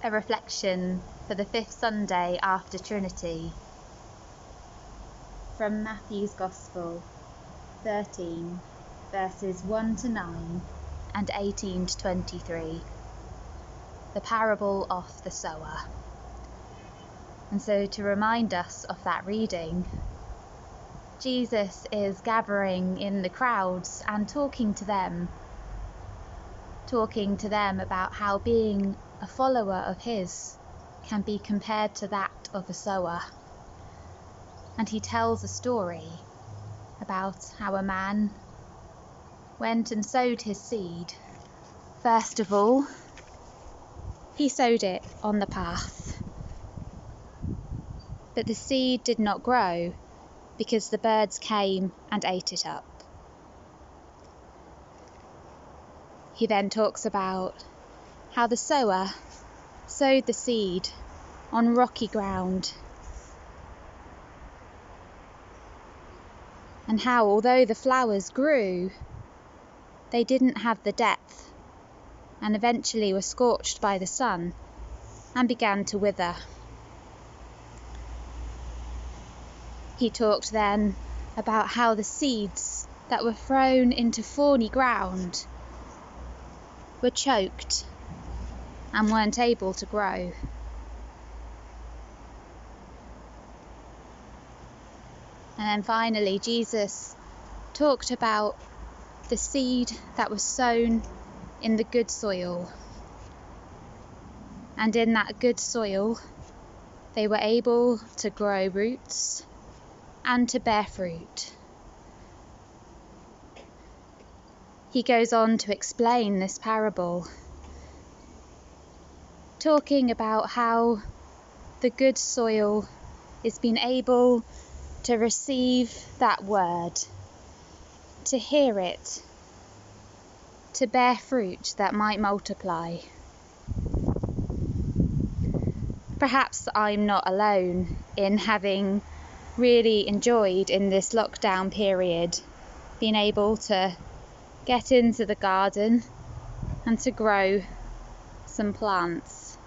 A reflection for the fifth Sunday after Trinity, from Matthew's Gospel 13, verses 1 to 9 and 18 to 23, the parable of the sower. And so, to remind us of that reading, Jesus is gathering in the crowds and talking to them about how being a follower of his can be compared to that of a sower. And he tells a story about how a man went and sowed his seed. First of all, he sowed it on the path, but the seed did not grow because the birds came and ate it up. He then talks about how the sower sowed the seed on rocky ground, and how, although the flowers grew, they didn't have the depth and eventually were scorched by the sun and began to wither. He talked then about how the seeds that were thrown into thorny ground were choked and weren't able to grow. And then finally, Jesus talked about the seed that was sown in the good soil. And in that good soil, they were able to grow roots and to bear fruit. He goes on to explain this parable, talking about how the good soil is being able to receive that word, to hear it, to bear fruit that might multiply. Perhaps I'm not alone in having really enjoyed in this lockdown period being able to get into the garden and to grow some plants.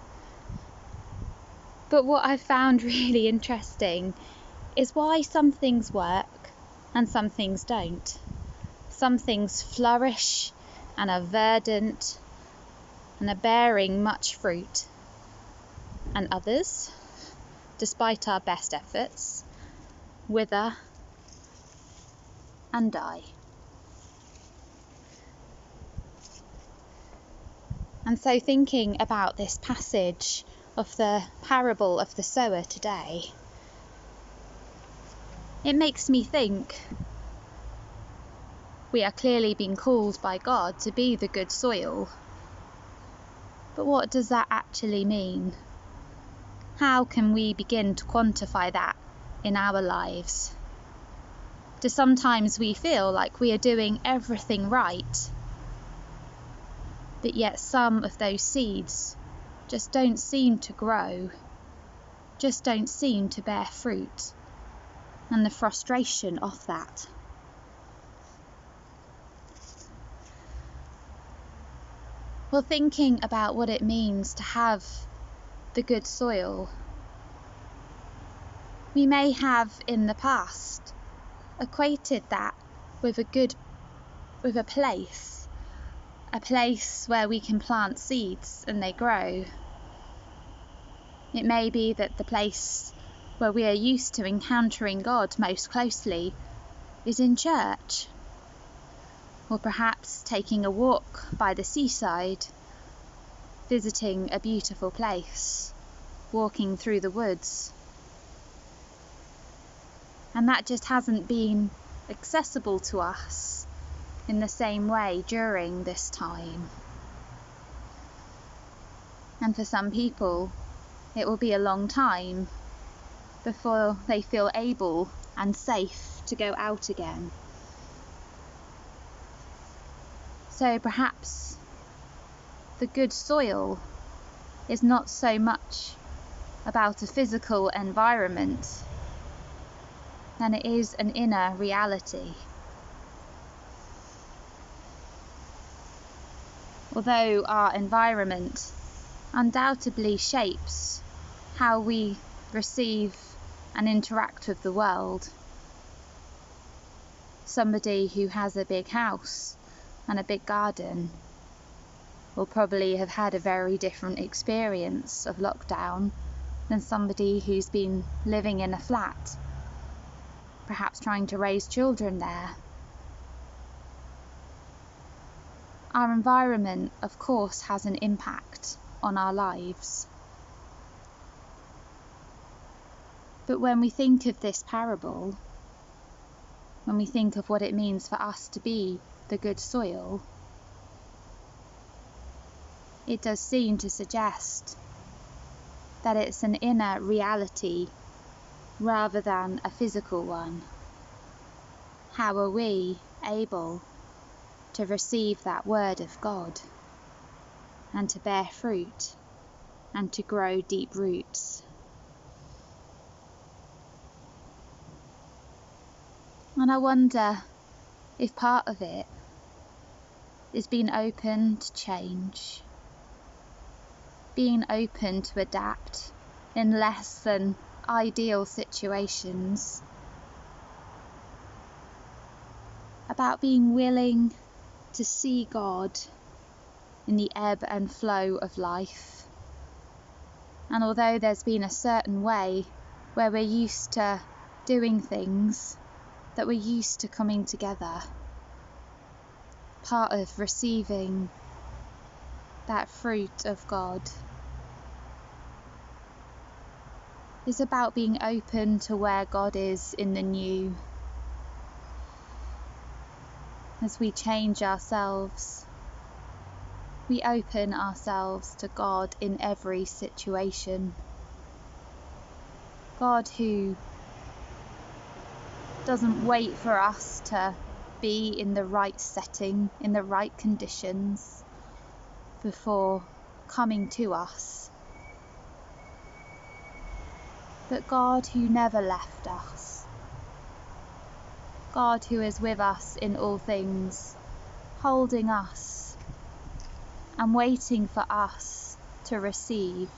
But what I've found really interesting is why some things work and some things don't. Some things flourish and are verdant and are bearing much fruit, and others, despite our best efforts, wither and die. And so, thinking about this passage of the parable of the sower today, it makes me think we are clearly being called by God to be the good soil. But what does that actually mean? How can we begin to quantify that in our lives? Do sometimes we feel like we are doing everything right, but yet some of those seeds just don't seem to grow, just don't seem to bear fruit, and the frustration of that. Well, thinking about what it means to have the good soil, we may have in the past equated that with a place where we can plant seeds and they grow. It may be that the place where we are used to encountering God most closely is in church, or perhaps taking a walk by the seaside, visiting a beautiful place, walking through the woods. And that just hasn't been accessible to us in the same way during this time. And for some people, it will be a long time before they feel able and safe to go out again. So perhaps the good soil is not so much about a physical environment than it is an inner reality. Although our environment undoubtedly shapes how we receive and interact with the world. Somebody who has a big house and a big garden will probably have had a very different experience of lockdown than somebody who's been living in a flat, perhaps trying to raise children there. Our environment, of course, has an impact on our lives. But when we think of this parable, when we think of what it means for us to be the good soil, it does seem to suggest that it's an inner reality rather than a physical one. How are we able to receive that word of God and to bear fruit and to grow deep roots? And I wonder if part of it is being open to change, being open to adapt in less than ideal situations, about being willing to see God in the ebb and flow of life. And although there's been a certain way where we're used to doing things, that we're used to coming together, part of receiving that fruit of God is about being open to where God is in the new. As we change ourselves, we open ourselves to God in every situation. God who doesn't wait for us to be in the right setting, in the right conditions, before coming to us. But God who never left us. God who is with us in all things, holding us and waiting for us to receive,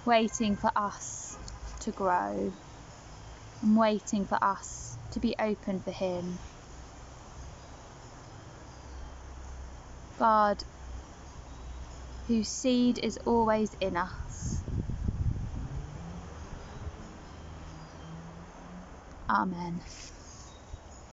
waiting for us to grow, and waiting for us to be open for Him. God, whose seed is always in us. Amen.